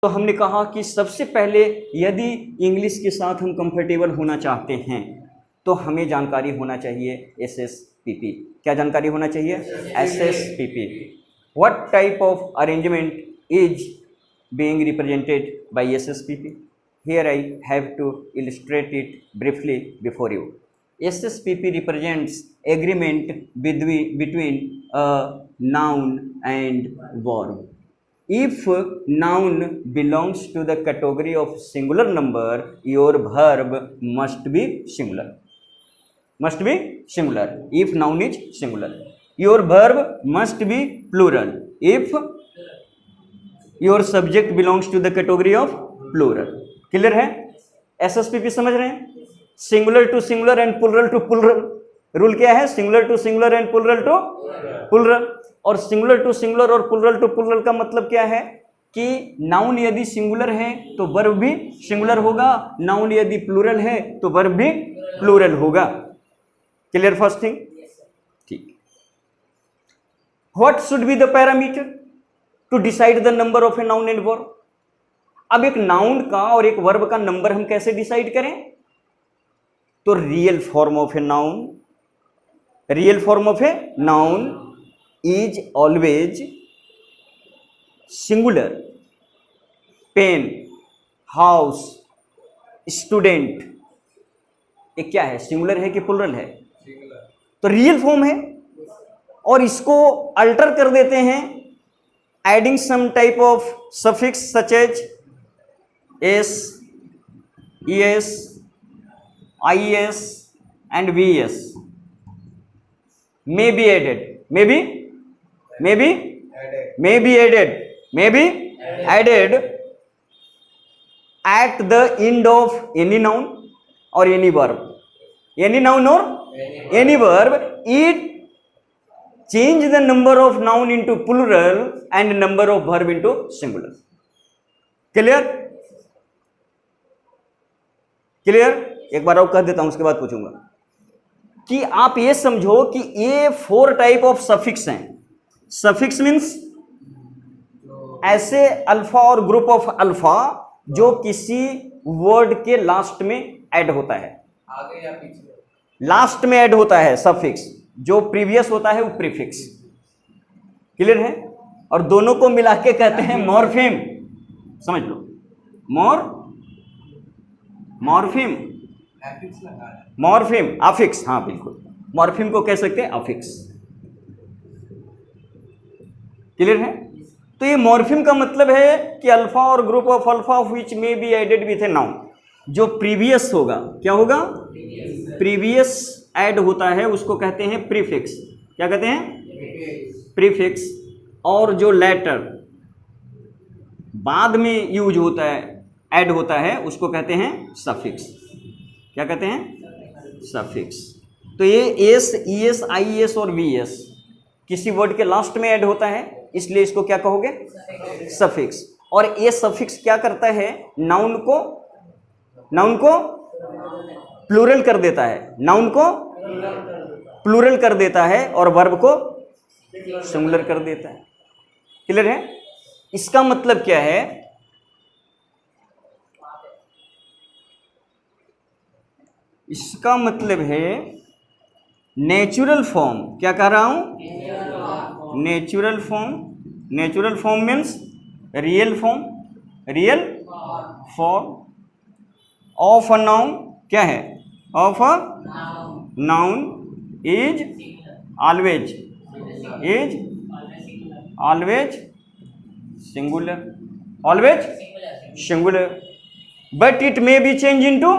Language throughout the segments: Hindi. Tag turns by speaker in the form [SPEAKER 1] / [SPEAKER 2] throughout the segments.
[SPEAKER 1] तो हमने कहा कि सबसे पहले यदि इंग्लिश के साथ हम कंफर्टेबल होना चाहते हैं तो हमें जानकारी होना चाहिए SSPP। क्या जानकारी होना चाहिए? SSPP। What type of arrangement is being represented by SSPP? Here I have to illustrate it briefly before you. SSPP represents agreement between a noun and verb. If noun belongs to the category of singular number, your verb must be singular. Must be singular. If noun is singular, your verb must be plural. If your subject belongs to the category of plural. Clear है? SSPP समझ रहे हैं? Singular to singular and plural to plural. Rule क्या है? Singular to singular and plural to plural. और सिंगुलर टू सिंगुलर और प्लुरल टू प्लुरल का मतलब क्या है कि नाउन यदि सिंगुलर है तो वर्ब भी सिंगुलर होगा, नाउन यदि प्लुरल है तो वर्ब भी प्लुरल होगा। Clear first thing? ठीक। What should be the parameter to decide the number of a noun and verb? अब एक नाउन का और एक वर्ब का नंबर हम कैसे डिसाइड करें? तो real form of a noun is always singular. Pen, house, student, ये क्या है? सिंगुलर है कि प्लुरल है? तो रियल फॉर्म है। और इसको अल्टर कर देते हैं adding some type of suffix such as s, es, is and vs may be added, may be added at the end of any noun or any verb. Any noun or any verb, it change the number of noun into plural and number of verb into singular. Clear? एक बार और कह देता हूं, उसके बाद पूछूंगा कि आप ये समझो कि ये 4 टाइप ऑफ सफिक्स हैं। सफिक्स मीन्स ऐसे अल्फा और ग्रुप ऑफ अल्फा जो किसी वर्ड के लास्ट में ऐड होता है, आगे या पीछे लास्ट में ऐड होता है। सफिक्स जो प्रीवियस होता है वो प्रीफिक्स। क्लियर है? और दोनों को मिला के कहते हैं मॉर्फेम। समझ लो, मॉर्फेम, अफिक्स। हाँ बिल्कुल, मॉर्फेम को कह सकते हैं अफिक्स। क्लियर है? तो ये मॉर्फेम का मतलब है कि अल्फा और group of alpha which may be added with a noun, जो प्रीवियस होगा। क्या होगा? प्रीवियस ऐड होता है उसको कहते हैं प्रीफिक्स। क्या कहते हैं? प्रीफिक्स। और जो लेटर बाद में यूज होता है, ऐड होता है, उसको कहते हैं सफिक्स। क्या कहते हैं? सफिक्स। तो ये एस, ईएस, आईएस और वीएस किसी वर्ड के लास्ट में ऐड होता है, इसलिए इसको क्या कहोगे? सफिक्स। और ये सफिक्स क्या करता है? नाउन को प्लूरल कर देता है, नाउन को प्लूरल कर देता है और वर्ब को सिंगुलर कर देता है। क्लियर है? इसका मतलब क्या है? इसका मतलब है नेचुरल फॉर्म। क्या कह रहा हूं? Natural form means real form of a noun. क्या है? Of a noun is always singular, but it may be change into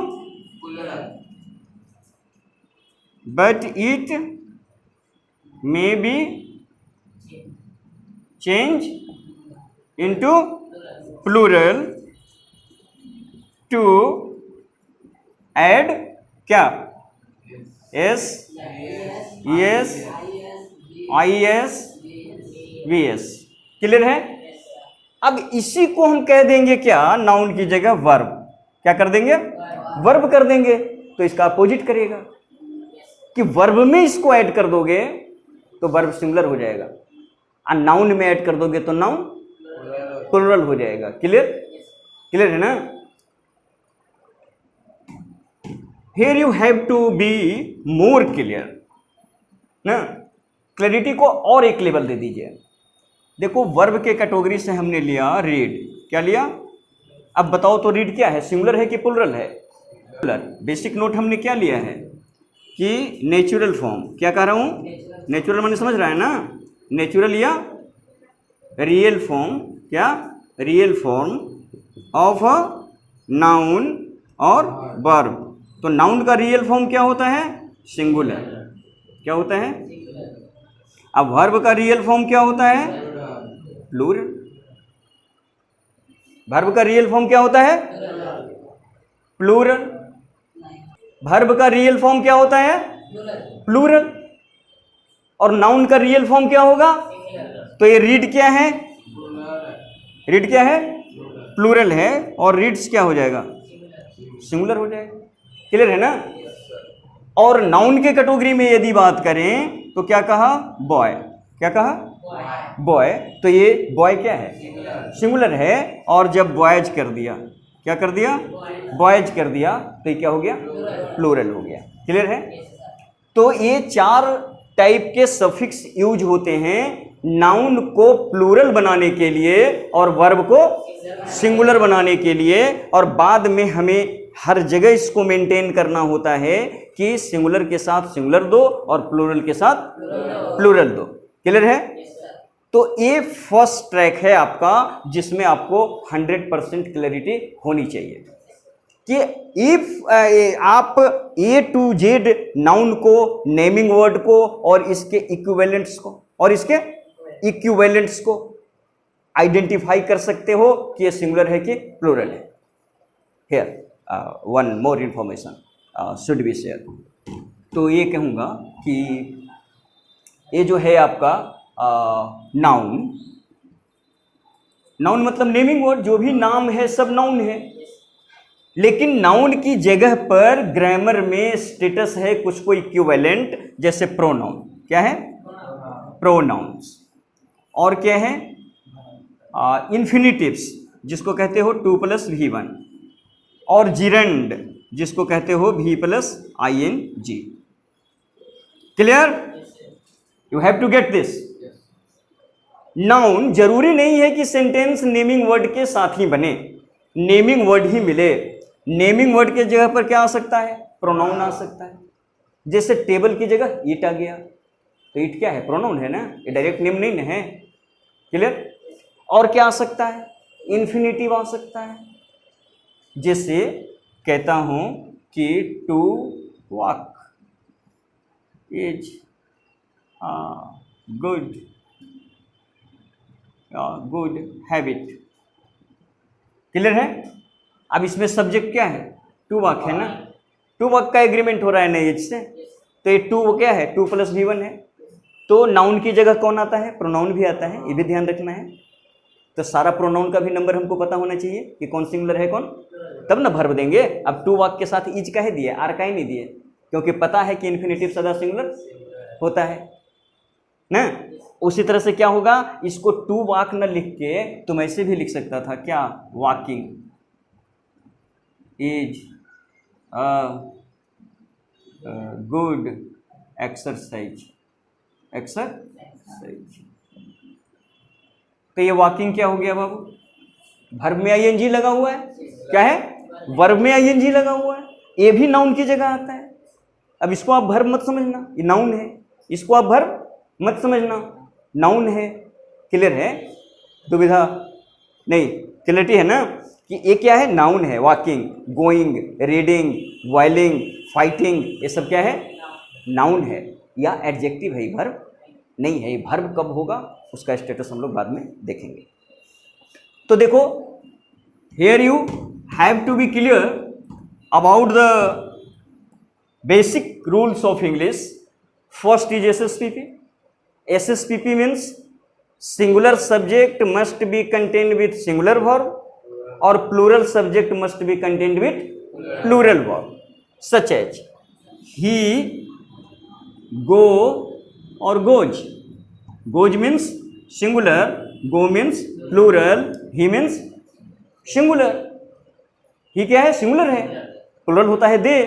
[SPEAKER 1] plural to add क्या? S, ES, IS, VS. Clear है? अब इसी को हम कह देंगे क्या? नाउन की जगह वर्ब। क्या कर देंगे? वर्ब कर देंगे। तो इसका अपोजिट करेगा कि वर्ब में इसको ऐड कर दोगे तो वर्ब सिंगुलर हो जाएगा, और नाउन में ऐड कर दोगे तो नाउन प्लुरल हो जाएगा। क्लियर? क्लियर है ना? Here you have to be more clear ना, क्लैरिटी को और एक लेवल दे दीजिए। देखो वर्ब के कैटेगरी से हमने लिया रीड, क्या लिया? अब बताओ तो रीड क्या है, सिंगुलर है कि प्लुरल है? प्लुरल। बेसिक नोट हमने क्या लिया है कि नेचुरल फॉर्म, क्या कह रहा हूं? नेचुरल माने समझ रहा है ना, नेचुरल या रियल फॉर्म, क्या? Real form of a noun और वर्ब। तो नाउन का रियल फॉर्म क्या होता है? सिंगुलर। क्या होता है? अब वर्ब का रियल फॉर्म क्या होता है? प्लूरल। वर्ब का रियल फॉर्म क्या होता है? प्लूरल। वर्ब का रियल फॉर्म क्या होता है? प्लूरल। और नाउन का रियल फॉर्म क्या होगा? तो ये रीड क्या है? रीड क्या है? प्लूरल है। और रीड्स क्या हो जाएगा? सिंगुलर हो जाएगा। क्लियर है ना? और नाउन के कैटेगरी में यदि बात करें तो क्या कहा? बॉय। क्या कहा? बॉय। तो ये बॉय क्या है? सिंगुलर है। और जब बॉयज कर दिया, क्या कर दिया? बॉयज कर दिया, तो ये क्या हो गया? प्लूरल हो गया। क्लियर है? तो ये 4 टाइप के सफिक्स यूज होते हैं नाउन को प्लूरल बनाने के लिए और वर्ब को सिंगुलर बनाने के लिए। और बाद में हमें हर जगह इसको मेंटेन करना होता है कि सिंगुलर के साथ सिंगुलर दो और प्लूरल के साथ प्लूरल दो। क्लियर है? तो ये फर्स्ट ट्रैक है आपका जिसमें आपको 100% क्लैरिटी होनी चाहिए कि इफ आप ए टू जेड नाउन को, नेमिंग वर्ड को और इसके इक्विवेलेंट्स को आइडेंटिफाई कर सकते हो कि ये सिंगुलर है कि प्लूरल है। Here one more information should be share. तो ये कहूँगा कि ये जो है आपका नाउन, नाउन मतलब नेमिंग वर्ड, जो भी नाम है सब नाउन है। लेकिन नाउन की जगह पर ग्रामर में स्टेटस है कुछ को इक्विवेलेंट, जैसे प्रोनाउन। क्या है? प्रोनाउंस। और क्या है? इन्फिनिटिव्स, जिसको कहते हो 2+V1, और जिरंड, जिसको कहते हो V+ING। Clear? You have to get this. Noun जरूरी नहीं है कि सेंटेंस नेमिंग वर्ड के साथ ही बने, नेमिंग वर्ड ही मिले। नेमिंग वर्ड के जगह पर क्या आ सकता है? प्रोनाउन आ सकता है। जैसे टेबल की जगह ईट आ गया, तो ईट क्या है? प्रोनाउन है ना, ये डायरेक्ट नेम नहीं है। क्लियर? और क्या आ सकता है? इन्फिनिटिव आ सकता है। जैसे कहता हूं कि to walk is good habit. Clear है? अब इसमें सब्जेक्ट क्या है? टू वॉक है ना, टू वॉक का एग्रीमेंट हो रहा है ना एज से, तो ये टू क्या है? 2+V1 है। तो नाउन की जगह कौन आता है? प्रोनाउन भी आता है, ये भी ध्यान रखना है। तो सारा प्रोनाउन का भी नंबर हमको पता होना चाहिए कि कौन सिंगुलर है कौन, तब ना भर्ब देंगे। अब टू वॉक के साथ इज काहे दिए, आर काहे नहीं दिए? क्योंकि पता है कि इन्फिनिटिव सदा सिंगुलर होता है ना। उसी तरह से क्या होगा, इसको टू वॉक न लिख के तुम ऐसे भी लिख सकता था, क्या? Walking is good exercise. तो ये वॉकिंग क्या हो गया बाबू? वर्ब में आईएनजी लगा हुआ है। क्या है? वर्ब में आईएनजी लगा हुआ है, ये भी नाउन की जगह आता है। अब इसको आप वर्ब मत समझना, ये नाउन है। इसको आप वर्ब मत समझना, नाउन है। क्लियर है? दुविधा नहीं, क्लियरिटी है ना कि ये क्या है? नाउन है। Walking, going, reading, oiling, fighting, ये सब क्या है? नाउन है। या एडजेक्टिव है, वर्ब नहीं है। वर्ब कब होगा उसका स्टेटस हम लोग बाद में देखेंगे। तो देखो, here you have to be clear about the basic rules of English. First is SSPP. SSPP means singular subject must be contend with singular verb और plural subject must be contend with plural verb, such as he, go और goes. Goes means singular, go means plural, he means singular. He क्या है, सिंगुलर है, प्लूरल होता है दे,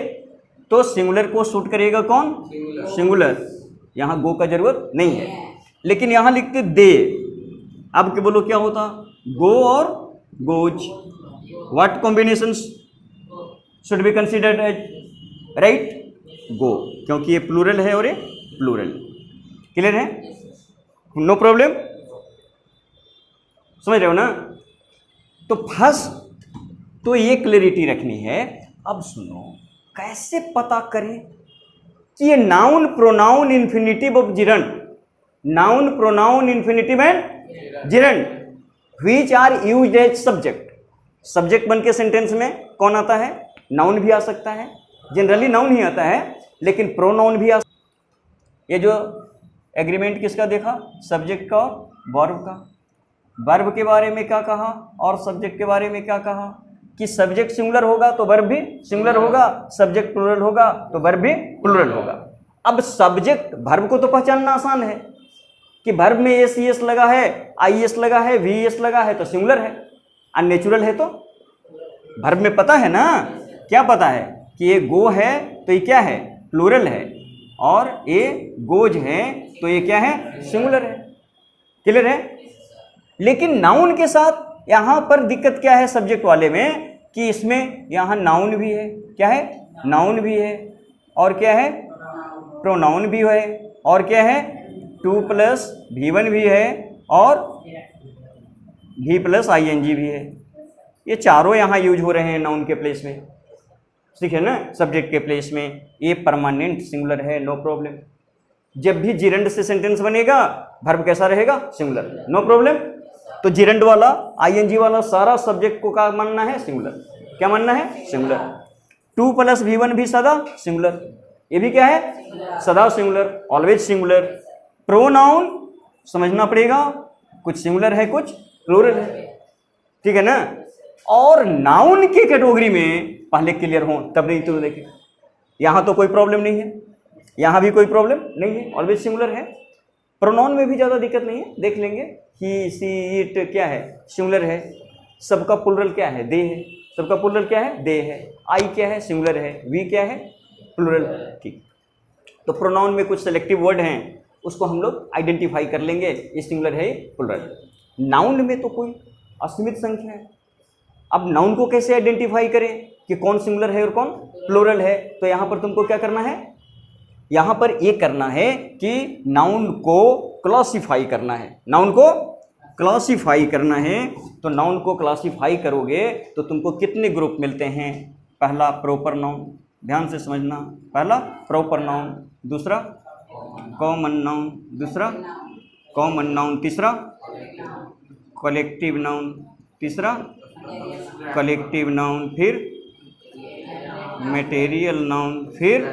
[SPEAKER 1] तो सिंगुलर को सूट करेगा कौन, सिंगुलर, यहाँ गो का जरूरत नहीं है। लेकिन यहाँ लिखते दे, अब क्या बोलो क्या होता, गो और goes, what combinations should be considered as, right, go, क्योंकि ये प्लूरल है और ये प्लूरल। क्लियर है, नो प्रॉब्लम, समझ रहे हो ना। तो फर्स्ट तो ये क्लैरिटी रखनी है। अब सुनो, कैसे पता करें कि ये noun pronoun infinitive of gerund, noun pronoun infinitive and gerund which are used as subject, subject बन के सेंटेंस में कौन आता है, नाउन भी आ सकता है, जनरली नाउन ही आता है, लेकिन प्रोनाउन भी आ। ये जो एग्रीमेंट किसका देखा, सब्जेक्ट का और वर्ब का। वर्ब के बारे में क्या कहा और सब्जेक्ट के बारे में क्या कहा, कि सब्जेक्ट सिंगुलर होगा तो वर्ब भी सिंगुलर होगा, सब्जेक्ट प्लूरल होगा तो वर्ब भी प्लूरल होगा। अब सब्जेक्ट, वर्ब को तो पहचानना आसान है कि वर्ब में एस ई एस लगा है, आई एस लगा है, वी एस लगा है तो सिंगुलर है, अननेचुरल है तो वर्ब में पता है ना, क्या पता है कि ये गो है तो ये क्या है, प्लूरल है, और ये गोज है तो ये क्या है, सिंगुलर है। क्लियर है। लेकिन नाउन के साथ यहाँ पर दिक्कत क्या है सब्जेक्ट वाले में, कि इसमें यहाँ नाउन भी है, क्या है, नाउन भी है, और क्या है, प्रोनाउन भी है, और क्या है, 2+V1 भी है, और V+ING भी है। ये चारों यहाँ यूज हो रहे हैं नाउन के प्लेस में, ठीक है ना, सब्जेक्ट के प्लेस में। ये परमानेंट सिंगुलर है, नो प्रॉब्लम। जब भी जिरंड से सेंटेंस बनेगा वर्ब कैसा रहेगा, सिंगुलर, नो प्रॉब्लम। तो जिरंड वाला, ING वाला सारा सब्जेक्ट को क्या मानना है, सिंगुलर, क्या मानना है, सिंगुलर। 2+V1 भी सदा सिंगुलर, ये भी क्या है, सदा सिंगुलर, ऑलवेज सिंगुलर। प्रोनाउन समझना पड़ेगा, कुछ सिंगुलर है कुछ प्लूरल है, ठीक है ना। और नाउन की कैटेगरी में पहले क्लियर हो, तब नहीं तो देखिए यहाँ तो कोई प्रॉब्लम नहीं है, यहाँ भी कोई प्रॉब्लम नहीं है, ऑलवेज सिंगुलर है। प्रोनाउन में भी ज़्यादा दिक्कत नहीं है, देख लेंगे, ही सी इट क्या है, सिंगुलर है, सबका प्लूरल क्या है, दे है, सबका प्लूरल क्या है, दे है, आई क्या है, सिंगुलर है, वी क्या है, प्लूरल, ठीक। तो प्रोनाउन में कुछ सेलेक्टिव वर्ड हैं, उसको हम लोग आइडेंटिफाई कर लेंगे, ये सिंगुलर है, ये प्लूरल। नाउन में तो कोई असीमित संख्या है। अब नाउन को कैसे आइडेंटिफाई करें कि कौन सिंगुलर है और कौन प्लूरल है, तो यहाँ पर तुमको क्या करना है, यहाँ पर ये करना है कि नाउन को क्लासिफाई करना है, नाउन को क्लासिफाई करना है। तो नाउन को क्लासिफाई करोगे तो तुमको कितने ग्रुप मिलते हैं, पहला प्रॉपर नाउन, ध्यान से समझना, पहला प्रॉपर नाउन, दूसरा कॉमन नाउन, दूसरा कॉमन नाउन, तीसरा कलेक्टिव नाउन, तीसरा कलेक्टिव नाउन, फिर मटेरियल नाउन, फिर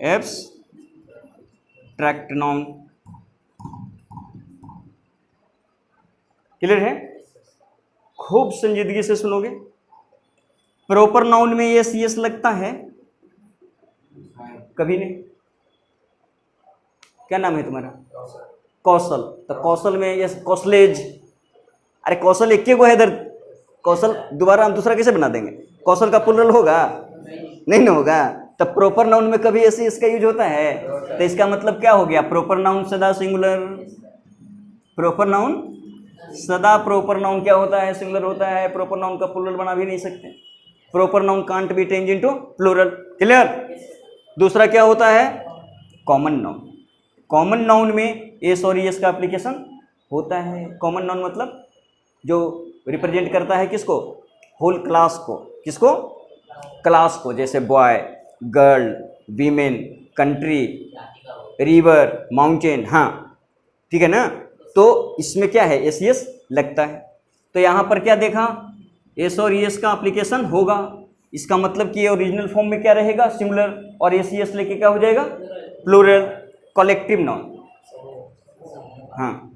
[SPEAKER 1] एब्स्ट्रैक्ट नाउन। क्लियर है, खूब संजीदगी से सुनोगे। प्रॉपर नाउन में यस यस लगता है, कभी नहीं। क्या नाम है तुम्हारा, कौशल, तो कौशल में यस, कौशलेज, अरे कौशल एक को है इधर, कौशल दोबारा हम दूसरा कैसे बना देंगे, कौशल का प्लूरल होगा, नहीं ना होगा। तब प्रॉपर नाउन में कभी ऐसे इसका यूज होता है, तो इसका मतलब क्या हो गया, प्रॉपर नाउन सदा सिंगुलर, प्रॉपर नाउन सदा, प्रॉपर नाउन क्या होता है, सिंगुलर होता है, प्रॉपर नाउन का प्लूरल बना भी नहीं सकते, proper noun can't be change into plural. Clear. दूसरा क्या होता है, कॉमन नाउन, कॉमन नाउन में एस और एस का एप्लीकेशन होता है। कॉमन नाउन मतलब जो रिप्रेजेंट करता है किसको, होल क्लास को, किसको, क्लास को, जैसे boy, girl, women, country, river, mountain, हाँ ठीक है ना। तो इसमें क्या है, एस एस लगता है। तो यहाँ पर क्या देखा, एस और एस का एप्लीकेशन होगा, इसका मतलब कि ये ओरिजिनल फॉर्म में क्या रहेगा, सिंगुलर, और एस एस लेके क्या हो जाएगा, प्लूरल। कलेक्टिव नाउन, हाँ,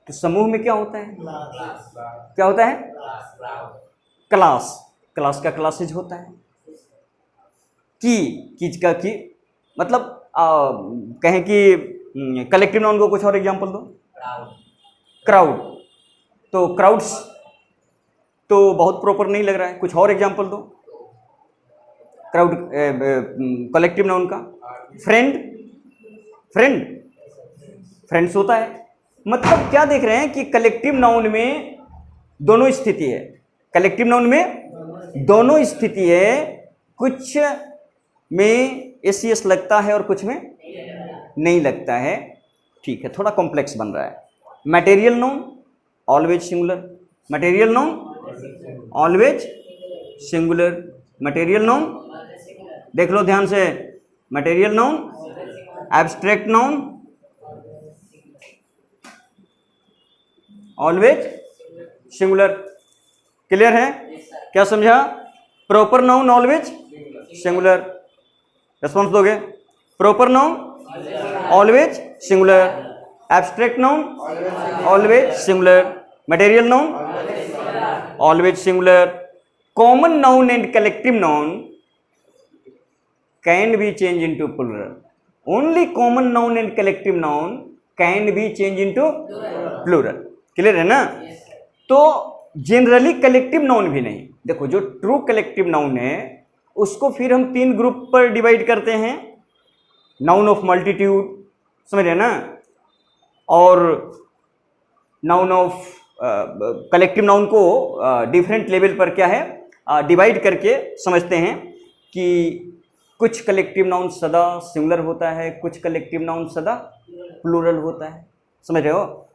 [SPEAKER 1] तो समूह में क्या होता है, क्या होता है, क्लास, क्लास का क्लासेज होता है। कीज का की, मतलब कहें कि कलेक्टिव नाउन को कुछ और एग्जांपल दो, क्राउड, तो क्राउड्स तो बहुत प्रॉपर नहीं लग रहा है, कुछ और एग्जांपल दो। क्राउड कलेक्टिव नाउन का। फ्रेंड, फ्रेंड, फ्रेंड्स होता है। मतलब क्या देख रहे हैं कि कलेक्टिव नाउन में दोनों स्थिति है, कलेक्टिव नाउन में दोनों स्थिति है, कुछ में एस सी एस लगता है और कुछ में नहीं लगता है। ठीक है, थोड़ा कॉम्प्लेक्स बन रहा है। Material noun always singular, material noun always singular, material noun देख लो ध्यान से, material noun, abstract noun always singular. Clear है? क्या समझा? Proper noun always singular, response दोगे? Proper noun always singular, abstract noun always singular, material noun always singular. Common noun and collective noun can be change into plural, only common noun and collective noun can be change into plural. Clear है ना? तो जनरली कलेक्टिव नाउन भी नहीं। देखो जो ट्रू कलेक्टिव नाउन है उसको फिर हम 3 ग्रुप पर डिवाइड करते हैं। नाउन ऑफ मल्टीट्यूड, समझ रहे ना? और नाउन ऑफ कलेक्टिव नाउन को डिफरेंट लेवल पर क्या है डिवाइड करके समझते हैं कि कुछ कलेक्टिव नाउन सदा सिंगुलर होता है, कुछ कलेक्टिव नाउन सदा प्लूरल होता है, समझ रहे हो?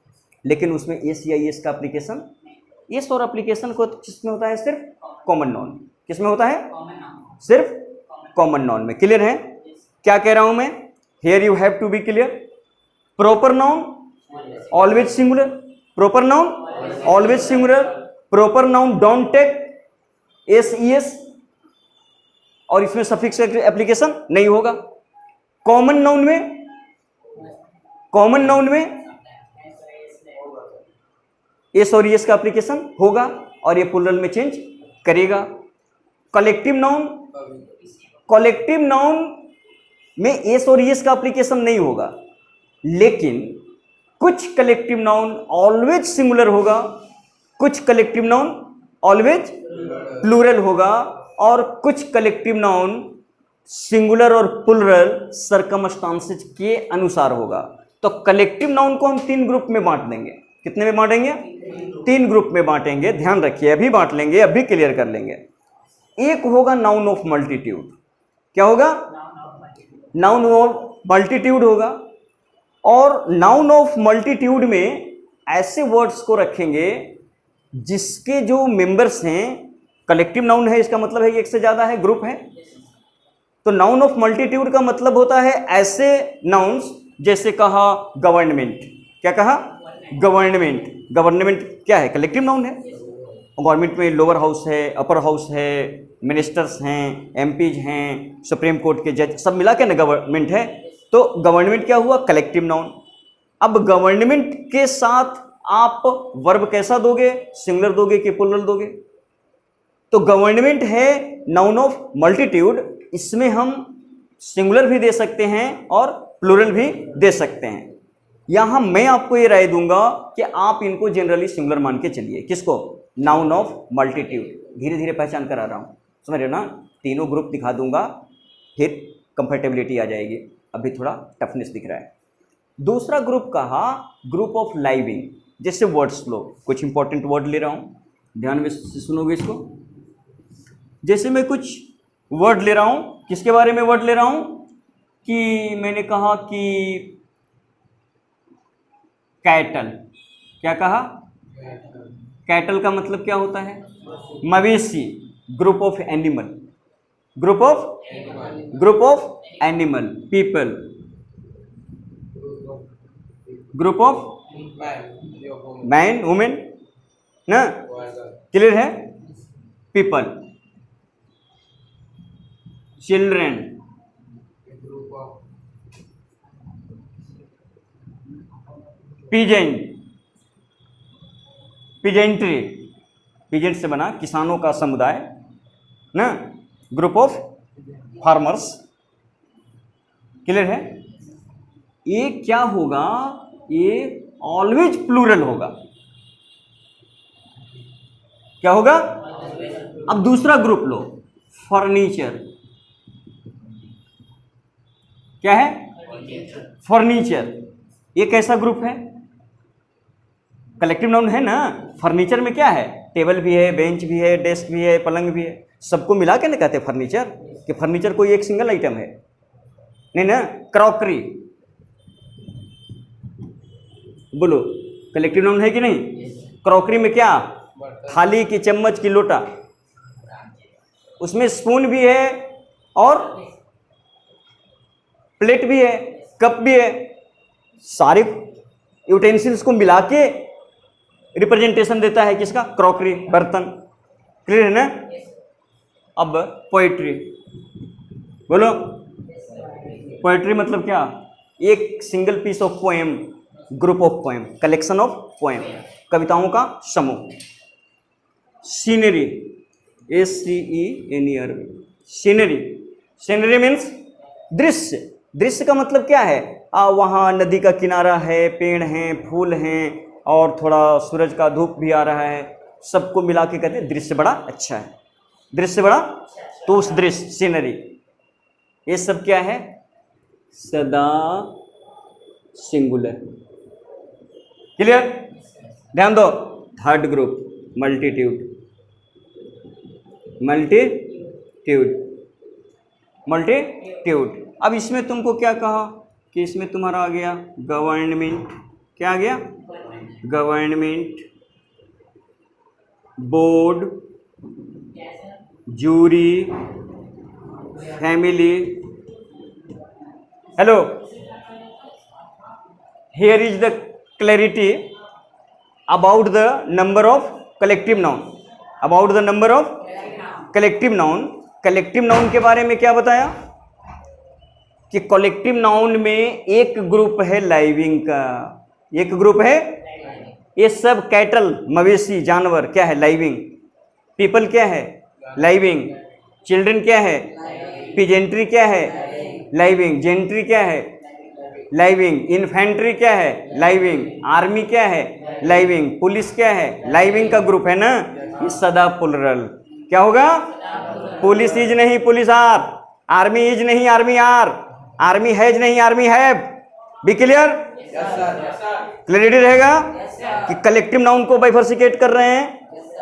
[SPEAKER 1] लेकिन उसमें एस या एस का एप्लीकेशन, एस और एप्लीकेशन को किसमें होता है? सिर्फ कॉमन नाउन। किसमें होता है? सिर्फ कॉमन नाउन में। क्लियर है क्या कह रहा हूं मैं? Here you have to be clear. Proper noun always singular, proper noun always singular, proper noun don't take S E S और इसमें सफिक्स एप्लीकेशन नहीं होगा। कॉमन नाउन में, कॉमन नाउन में एस और एस का एप्लीकेशन होगा और ये प्लूरल में चेंज करेगा। कलेक्टिव नाउन, कलेक्टिव नाउन में एस और एस का एप्लीकेशन नहीं होगा, लेकिन कुछ कलेक्टिव नाउन ऑलवेज सिंगुलर होगा, कुछ कलेक्टिव नाउन ऑलवेज प्लूरल होगा और कुछ कलेक्टिव नाउन सिंगुलर और प्लूरल सर्कमस्टांसेस के अनुसार होगा। तो कलेक्टिव नाउन को हम 3 ग्रुप में बांट देंगे। कितने में बांटेंगे? 3 ग्रुप में बांटेंगे। ध्यान रखिए, अभी बांट लेंगे, अभी क्लियर कर लेंगे। एक होगा नाउन ऑफ मल्टीट्यूड। क्या होगा? नाउन ऑफ मल्टीट्यूड होगा। और नाउन ऑफ मल्टीट्यूड में ऐसे वर्ड्स को रखेंगे जिसके जो मेंबर्स हैं, कलेक्टिव नाउन है इसका मतलब है कि एक से ज्यादा है, ग्रुप है। तो नाउन ऑफ मल्टीट्यूड का मतलब होता है ऐसे नाउन्स, जैसे कहा गवर्नमेंट। क्या कहा? गवर्नमेंट। गवर्नमेंट क्या है? कलेक्टिव नाउन है। गवर्नमेंट में लोअर हाउस है, अपर हाउस है, मिनिस्टर्स हैं, एमपीज हैं, सुप्रीम कोर्ट के जज, सब मिला के ना गवर्नमेंट है। तो गवर्नमेंट क्या हुआ? Collective noun. अब गवर्नमेंट के साथ आप वर्ब कैसा दोगे? सिंगुलर दोगे कि प्लूरल दोगे? तो गवर्नमेंट है नाउन ऑफ मल्टीट्यूड, इसमें हम सिंगुलर भी दे सकते हैं और प्लूरल भी दे सकते हैं। यहां मैं आपको ये राय दूंगा कि आप इनको जनरली सिंगुलर मान के चलिए। किसको? Noun of multitude. धीरे धीरे पहचान करा रहा हूं, समझ रहे हो ना? तीनों ग्रुप दिखा दूंगा, फिर कंफर्टेबिलिटी आ जाएगी। अभी थोड़ा टफनेस दिख रहा है। दूसरा ग्रुप कहा ग्रुप ऑफ लाइविंग। जैसे वर्ड्स लो, कुछ इंपॉर्टेंट वर्ड ले रहा हूं, ध्यान से सुनोगे इसको। जैसे मैं कुछ वर्ड ले रहा हूं, किसके बारे में वर्ड ले रहा हूं? कि मैंने कहा कि कैटल। क्या कहा? कैटल का मतलब क्या होता है? मवेशी। Group of animal, group of animal. People, group of man, women ना? क्लियर है? People, children, peasant, peasantry, peasant से बना किसानों का समुदाय ना? Group of farmers. क्लियर है? ये क्या होगा? ये ऑलवेज प्लूरल होगा। क्या होगा? अब दूसरा ग्रुप लो, फर्नीचर। क्या है? फर्नीचर। ये कैसा ग्रुप है? कलेक्टिव नाउन है ना। फर्नीचर में क्या है? टेबल भी है, बेंच भी है, डेस्क भी है, पलंग भी है, सबको मिला के ना कहते हैं फर्नीचर, कि फर्नीचर कोई एक सिंगल आइटम है, नहीं ना। क्रॉकरी बोलो, कलेक्टिव नाउन है कि नहीं? क्रॉकरी में क्या? थाली की, चम्मच की, लोटा, उसमें स्पून भी है और प्लेट भी है, कप भी है, सारे यूटेंसिल्स को मिला के रिप्रेजेंटेशन देता है किसका? क्रॉकरी, बर्तन। क्लियर है ना? अब पोएट्री बोलो। पोएट्री मतलब क्या? एक single piece of poem, group of poem, collection of poem, कविताओं का समूह। Scenery, SCENERY, scenery. Scenery means दृश्य। दृश्य का मतलब क्या है? वहाँ नदी का किनारा है, पेड़ हैं, फूल हैं, और थोड़ा सूरज का धूप भी आ रहा है, सबको मिला के कहते हैं दृश्य बड़ा अच्छा है, दृश्य बड़ा। तो उस दृश्य, सीनरी, ये सब क्या है? सदा सिंगुलर। क्लियर? ध्यान दो। Third group, multitude. Multitude, multitude. अब इसमें तुमको क्या कहा कि इसमें तुम्हारा आ गया गवर्नमेंट। क्या आ गया? Government, board, jury, family. Hello, here is the clarity about the number of collective noun. About the number of collective noun. Collective noun के बारे में क्या बताया कि कलेक्टिव नाउन में एक ग्रुप है लाइविंग का, एक ग्रुप है। ये सब कैटल, मवेशी, जानवर क्या है? लाइविंग। पीपल क्या है? लाइविंग। चिल्ड्रन क्या है? पीजेंट्री क्या है? लाइविंग। जेंट्री क्या है? लाइविंग। इन्फेंट्री क्या है? लाइविंग। आर्मी क्या है? लाइविंग। पुलिस क्या है? लाइविंग का ग्रुप है ना। ये सदा प्लुरल। क्या होगा? पुलिस इज नहीं पुलिस आर, आर्मी इज नहीं आर्मी आर, आर्मी हैज नहीं army have. Be clear? Clarity रहेगा कि कलेक्टिव नाउन को बाइफर्सिकेट कर रहे हैं,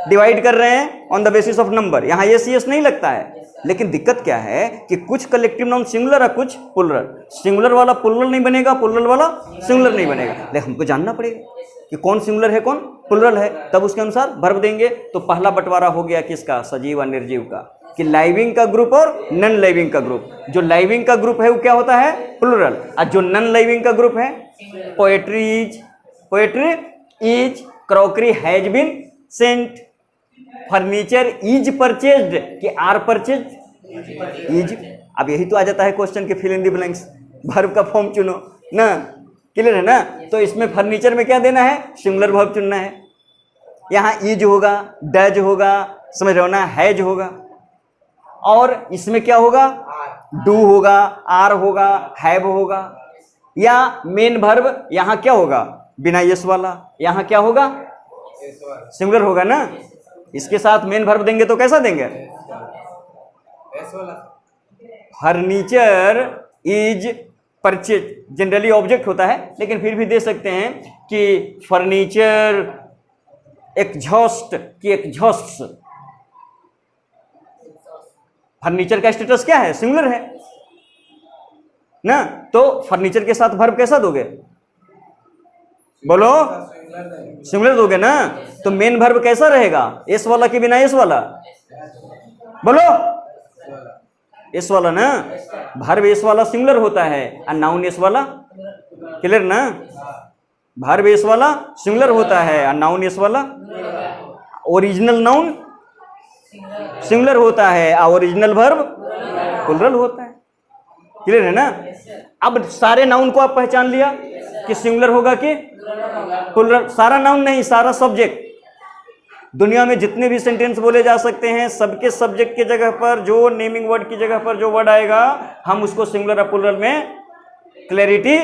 [SPEAKER 1] डिवाइड कर रहे हैं on the basis of number. यहाँ yes नहीं लगता है, लेकिन दिक्कत क्या है कि कुछ कलेक्टिव नाउन सिंगुलर है, कुछ प्लुरल। सिंगुलर वाला प्लुरल नहीं बनेगा, प्लुरल वाला सिंगुलर नहीं बनेगा। लेकिन हमको जानना पड़ेगा कि कौन सिंगुलर है, कौन प्लुरल है, तब उसके अनुसार वर्ब देंगे। तो पहला बंटवारा हो गया किसका? सजीव और निर्जीव का, कि लाइविंग का ग्रुप और नॉन लाइविंग का ग्रुप। जो लाइविंग का ग्रुप है वो क्या होता है? प्लुरल। और जो नॉन लाइविंग का ग्रुप है, poetry is, crockery has been sent, furniture is purchased कि आर परचेज्ड इज। अब यही तो आ जाता है क्वेश्चन के fill in the blanks, verb का फॉर्म चुनो ना। क्लियर है ना? तो इसमें फर्नीचर में क्या देना है? सिंगुलर वर्ब चुनना है। यहाँ इज होगा, डज होगा, समझ रहे हो ना, हैज होगा। और इसमें क्या होगा? डू होगा, आर होगा, हैव होगा। या मेन वर्ब यहाँ क्या होगा? बिना यस वाला। यहाँ क्या होगा? सिंगुलर होगा ना। इसके साथ मेन वर्ब देंगे तो कैसा देंगे? Furniture is purchase. Generally object होता है, लेकिन फिर भी दे सकते हैं कि फर्नीचर एग्जॉस्ट की एग्जॉस्ट। फर्नीचर का स्टेटस क्या है? सिंगुलर है ना। तो फर्नीचर के साथ वर्ब कैसा दोगे? बोलो, सिंगुलर दोगे ना। तो मेन वर्ब कैसा रहेगा? एस वाला कि बिना एस वाला? बोलो, एस वाला ना। वर्ब एस वाला सिंगुलर होता है और नाउन एस वाला। क्लियर ना? वर्ब एस वाला सिंगुलर होता है और नाउन एस वाला। ओरिजिनल नाउन सिंगुलर होता है और ओरिजिनल वर्ब प्लुरल होता है। क्लियर है ना? अब सारे नाउन को आप पहचान लिया कि सिंगुलर होगा कि प्लुरल। सारा नाउन नहीं, सारा सब्जेक्ट। दुनिया में जितने भी सेंटेंस बोले जा सकते हैं, सबके सब्जेक्ट की जगह पर जो नेमिंग वर्ड की जगह पर जो वर्ड आएगा, हम उसको सिंगुलर और प्लुरल में क्लैरिटी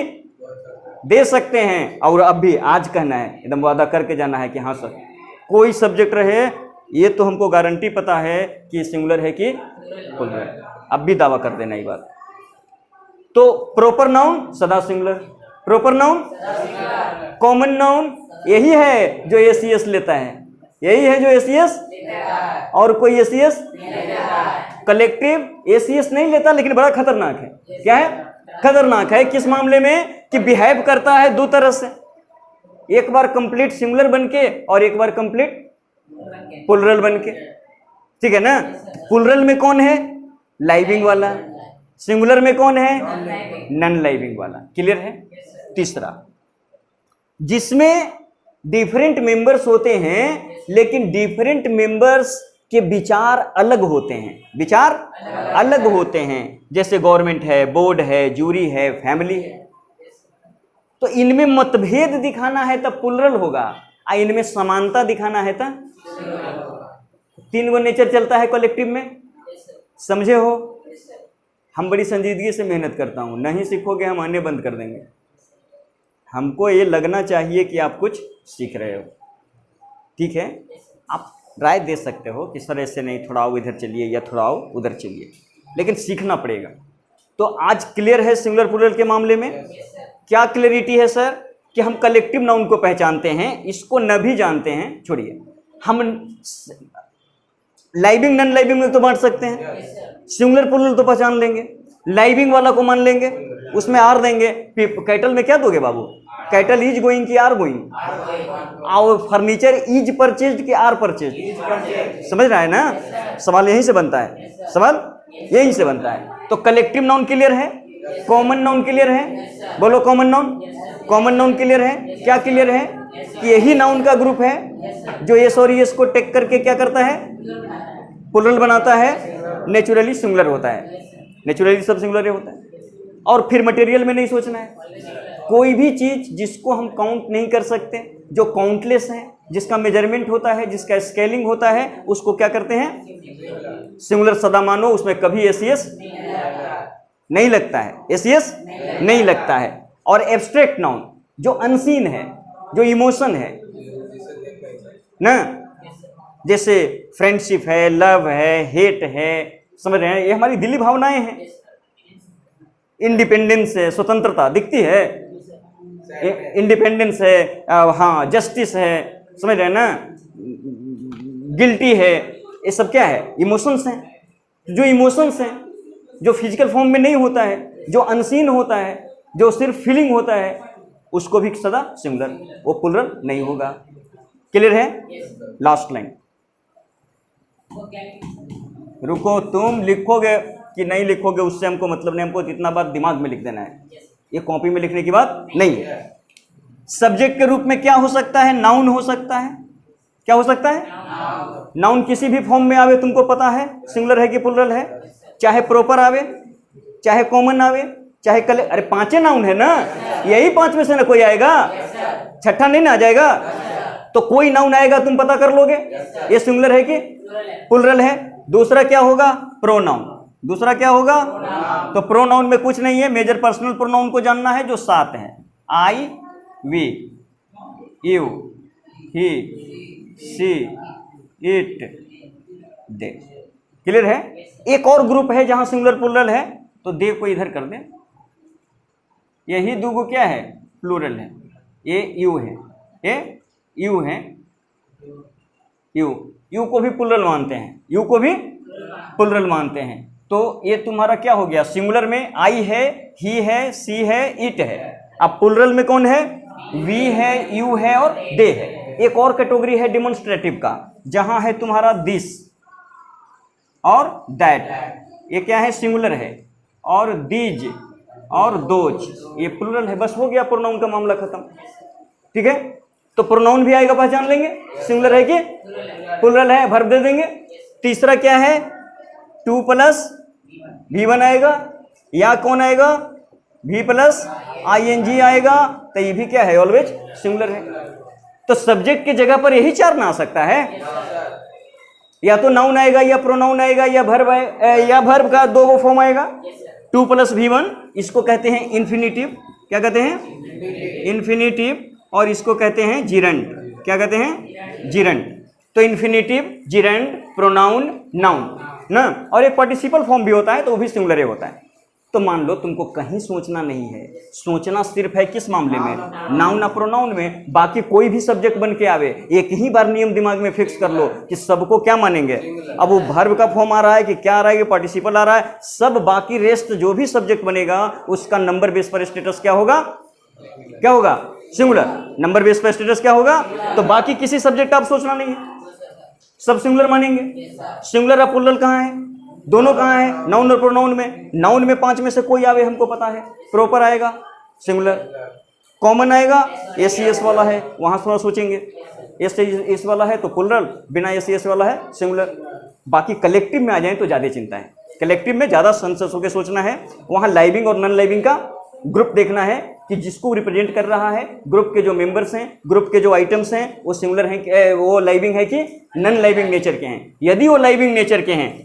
[SPEAKER 1] दे सकते हैं, और अब भी आज कहना है, एकदम वादा करके जाना है कि हाँ सर, कोई सब्जेक्ट रहे ये तो हमको गारंटी पता है कि सिंगुलर है कि प्लूरल, अब भी दावा कर देना ये बात। तो प्रॉपर नाउन सदा singular, proper noun, common noun यही है जो एसीएस लेता है, यही है जो एसीएस, और कोई एसीएस, कलेक्टिव एसीएस नहीं लेता, लेकिन बड़ा खतरनाक है। क्या है? खतरनाक है। किस मामले में? कि बिहेव करता है दो तरह से, एक बार कंप्लीट सिंगुलर बनके और एक बार कंप्लीट प्लूरल बनके। ठीक है ना? प्लूरल में कौन है? लाइविंग वाला। सिंगुलर में कौन है? नॉन लाइविंग वाला। क्लियर है? तीसरा, जिसमें डिफरेंट मेंबर्स होते हैं लेकिन डिफरेंट मेंबर्स के विचार अलग होते हैं, विचार अलग होते हैं, जैसे गवर्नमेंट है, बोर्ड है, जूरी है, फैमिली है। तो इनमें मतभेद दिखाना है तब प्लूरल होगा, इनमें समानता दिखाना है तब। तीन गो नेचर चलता है कलेक्टिव में, समझे हो? हम बड़ी संजीदगी से मेहनत करता हूँ, नहीं सीखोगे हम आने बंद कर देंगे। हमको ये लगना चाहिए कि आप कुछ सीख रहे हो। ठीक है? आप राय दे सकते हो कि सर ऐसे नहीं, थोड़ा आओ इधर चलिए या थोड़ा आओ उधर चलिए, लेकिन सीखना पड़ेगा। तो आज क्लियर है सिंगुलर प्लूरल के मामले में? क्या क्लियरिटी है सर? कि हम कलेक्टिव नाउन को पहचानते हैं, इसको न भी जानते हैं, छोड़िए, हम लाइविंग नॉन लाइविंग में तो बांट सकते हैं, सिंगुलर प्लूरल तो पहचान लेंगे, लाइविंग वाला को मान लेंगे, उसमें आर देंगे। कैटल में क्या दोगे बाबू? कैटल इज गोइंग की आर गोइंग, और फर्नीचर इज परचेज्ड की आर परचेज्ड। समझ रहा है ना? सवाल यहीं से बनता है, सवाल यहीं से बनता है। तो कलेक्टिव नाउन क्लियर है, कॉमन नाउन क्लियर है, बोलो common noun. Common noun clear है। क्या क्लियर है? कि यही नाउन का ग्रुप है जो एस और एस को टेक करके क्या करता है? प्लूरल बनाता है, नेचुरली सिंगुलर होता है, नेचुरली सब सिंगुलर होता है। और फिर मटेरियल में नहीं सोचना है, कोई भी चीज जिसको हम काउंट नहीं कर सकते, जो काउंटलेस है, जिसका मेजरमेंट होता है, जिसका स्केलिंग होता है, उसको क्या करते हैं? सिंगुलर सदा मानो, उसमें कभी एसीएस नहीं लगता है, एसीएस नहीं लगता है। और एब्स्ट्रैक्ट नाउन जो अनसीन है, जो इमोशन है ना, जैसे फ्रेंडशिप है, लव है, हेट है, समझ रहे हैं, ये हमारी दिली भावनाएं हैं। इंडिपेंडेंस है, स्वतंत्रता दिखती है, इंडिपेंडेंस है, हाँ, जस्टिस है, समझ रहे हैं ना, गिल्टी है, ये सब क्या है? इमोशंस हैं। जो इमोशंस हैं, जो फिजिकल फॉर्म में नहीं होता है, जो अनसीन होता है, जो सिर्फ फीलिंग होता है, उसको भी सदा सिंगुलर, वो प्लूरल नहीं होगा। क्लियर है? लास्ट लाइन, रुको, तुम लिखोगे कि नहीं लिखोगे उससे हमको मतलब नहीं, हमको इतना बात दिमाग में लिख देना है, ये कॉपी में लिखने की बात नहीं है। सब्जेक्ट के रूप में क्या हो सकता है? नाउन हो सकता है। क्या हो सकता है? नाउन किसी भी फॉर्म में आवे, तुमको पता है सिंगुलर है कि प्लूरल है, चाहे प्रॉपर आवे, चाहे कॉमन आवे, चाहे अरे पांचों नाउन है ना, यही पांच में से ना कोई आएगा, छठा नहीं ना आ जाएगा। तो कोई नाउन आएगा तुम पता कर लोगे ये सिंगुलर है कि प्लूरल है। दूसरा क्या होगा? प्रोनाउन। दूसरा क्या होगा? तो प्रोनाउन में कुछ नहीं है, मेजर पर्सनल प्रोनाउन को जानना है जो 7 हैं, I, we, you, he, she, it, they. Clear है? एक और ग्रुप है जहां सिंगुलर प्लूरल है, तो दे को इधर कर दे, यही दूगो क्या है? प्लूरल है। ये यू है, ये यू है, यू को भी प्लूरल मानते हैं, यू को भी प्लूरल मानते हैं। तो ये तुम्हारा क्या हो गया? सिंगुलर में आई है, ही है, सी है, इट है। अब प्लूरल में कौन है? वी है, यू है और दे है। एक और कैटेगरी है डिमॉन्स्ट्रेटिव का, जहां है तुम्हारा दिस और दैट, ये क्या है? सिंगुलर है। और दीज और दोज, ये प्लूरल है। बस हो गया प्रोनाउन का मामला खत्म। ठीक है? तो प्रोनाउन भी आएगा, पहचान लेंगे सिंगुलर है कि प्लूरल है, भर दे देंगे। तीसरा क्या है? 2 + V1 आएगा, या कौन आएगा? V + ING आएगा, तो ये भी क्या है? ऑलवेज सिंगुलर है। तो सब्जेक्ट की जगह पर यही 4 ना आ सकता है, या तो नाउन आएगा, या प्रोनाउन आएगा, या वर्ब या वर्ब का 2 फॉर्म आएगा। 2 + V1 इसको कहते हैं इन्फिनिटिव, क्या कहते हैं? इन्फिनेटिव, और इसको कहते हैं जिरंड। क्या कहते हैं? जिरंड। तो इन्फिनेटिव, जिरंड, प्रोनाउन, नाउन ना, और एक पार्टिसिपल फॉर्म भी होता है तो वो भी सिंगुलर होता है। तो मान लो तुमको कहीं सोचना नहीं है, सोचना सिर्फ है किस मामले में? नाउन या प्रोनाउन में। बाकी कोई भी सब्जेक्ट बन के आवे, एक ही बार नियम दिमाग में फिक्स कर लो कि सबको क्या मानेंगे। अब वो वर्ब का फॉर्म आ रहा है कि क्या आ रहा है कि पार्टिसिपल आ रहा है, सब बाकी रेस्ट जो भी सब्जेक्ट बनेगा उसका नंबर बेस पर स्टेटस क्या होगा? क्या होगा? सिंगुलर। नंबर बेस पर स्टेटस क्या होगा? तो बाकी किसी सब्जेक्ट का आप सोचना नहीं है, सब सिंगुलर मानेंगे। सिंगुलर और प्लुरल कहाँ है? दोनों कहाँ है? नाउन और प्रोनाउन में। नाउन में 5 में से कोई आवे हमको पता है, प्रॉपर आएगा सिंगुलर। कॉमन आएगा एस एस वाला है, वहां थोड़ा सोचेंगे। एस वाला है तो प्लुरल, बिना एस वाला है सिंगुलर। बाकी कलेक्टिव में आ जाए तो ज्यादा चिंता है, कलेक्टिव में ज्यादा संसस होकर सोचना है। वहां लाइविंग और नॉन लाइविंग का ग्रुप देखना है कि जिसको रिप्रेजेंट कर रहा है, ग्रुप के जो मेंबर्स हैं, ग्रुप के जो आइटम्स हैं, वो सिंगुलर हैं, वो लाइविंग है कि नॉन लाइविंग नेचर के हैं। यदि वो लाइविंग नेचर के हैं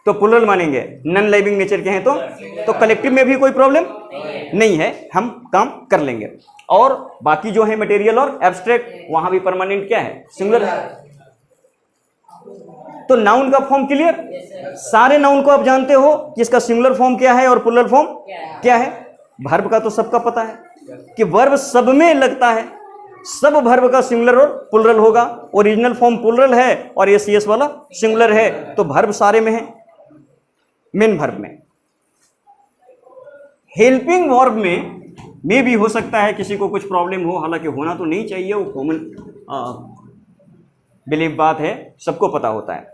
[SPEAKER 1] तो प्लुरल मानेंगे, नॉन लाइविंग नेचर के हैं तो कलेक्टिव में भी कोई प्रॉब्लम नहीं है, हम काम कर लेंगे। और बाकी जो है मटेरियल और एब्स्ट्रैक्ट, वहां भी परमानेंट क्या है? सिंगुलर है। तो नाउन का फॉर्म क्लियर? सारे नाउन को आप जानते हो कि इसका सिंगुलर फॉर्म क्या है और प्लुरल फॉर्म क्या है। वर्ब का तो सबका पता है कि वर्ब सब में लगता है, सब वर्ब का सिंगुलर और प्लुरल होगा। ओरिजिनल फॉर्म प्लुरल है और ये सी एस वाला सिंगुलर है, तो वर्ब सारे में है। मेन वर्ब में, हेल्पिंग वर्ब में भी हो सकता है किसी को कुछ प्रॉब्लम हो, हालांकि होना तो नहीं चाहिए, वो कॉमन बिलीव बात है, सबको पता होता है।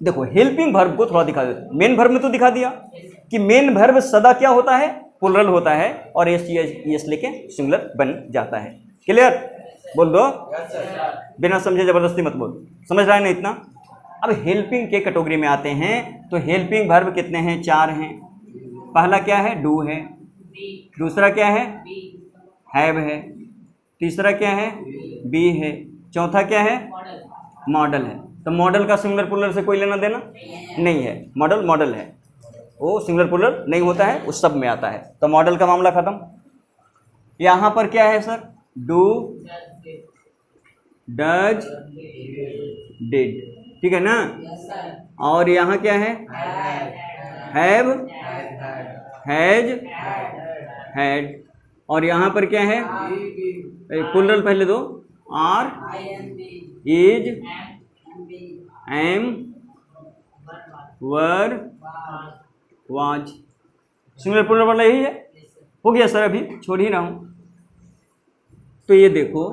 [SPEAKER 1] देखो हेल्पिंग वर्ब को थोड़ा दिखा देते। मेन वर्ब में तो दिखा दिया कि मेन वर्ब सदा क्या होता है? प्लुरल होता है और एस लेके सिंगुलर बन जाता है। क्लियर? बोल दो, बिना समझे जबरदस्ती मत बोल। समझ रहा है ना इतना? अब हेल्पिंग के कैटेगरी में आते हैं तो हेल्पिंग वर्ब कितने हैं? 4 हैं। पहला क्या है? डू है। दूसरा क्या है? हैव है। तीसरा क्या है? बी है। चौथा क्या है? मॉडल है। तो मॉडल का सिंगुलर प्लुरल से कोई लेना देना नहीं है। मॉडल मॉडल है, वो सिंगुलर प्लुरल नहीं होता है, उस सब में आता है। तो मॉडल का मामला खत्म। यहां पर क्या है सर? डू, डज, डिड, ठीक है ना? और यहाँ क्या है? Have, has, had. और यहाँ पर क्या है? प्लुरल पहले दो। Are, is, am, were, was. Singular plural वाला यही है। हो गया सर, अभी छोड़ ही रहा हूं। तो ये देखो,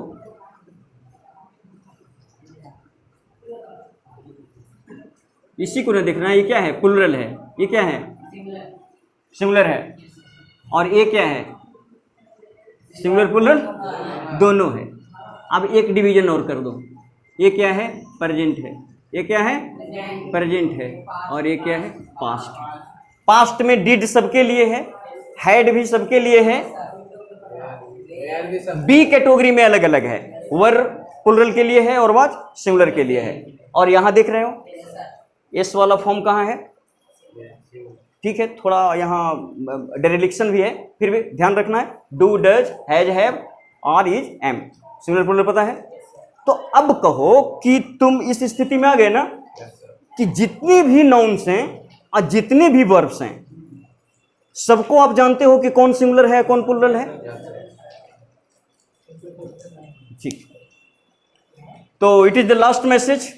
[SPEAKER 1] इसी को ना देखना है। ये क्या है? प्लुरल है। ये क्या है? सिंगुलर है। और ये क्या है? सिंगुलर प्लुरल दोनों है। अब एक डिवीजन और कर दो। ये क्या है? प्रेजेंट है। ये क्या है? प्रेजेंट है। और ये क्या है? पास्ट। पास्ट में डिड सबके लिए है, हैड भी सबके लिए है, बी कैटेगरी में अलग अलग है। वर प्लुरल के लिए है और वाज सिंगुलर के लिए है। और यहां देख रहे हो एस वाला फॉर्म कहाँ है? ठीक है, थोड़ा यहाँ डेरिलिक्शन भी है, फिर भी ध्यान रखना है। Do, does, has, have, are, is, am. Singular plural पता है। तो अब कहो कि तुम इस स्थिति में आ गए ना कि जितनी भी नाउन्स हैं और जितने भी वर्ब्स हैं, सबको आप जानते हो कि कौन सिंगुलर है कौन प्लुरल है। ठीक, तो it is the last message.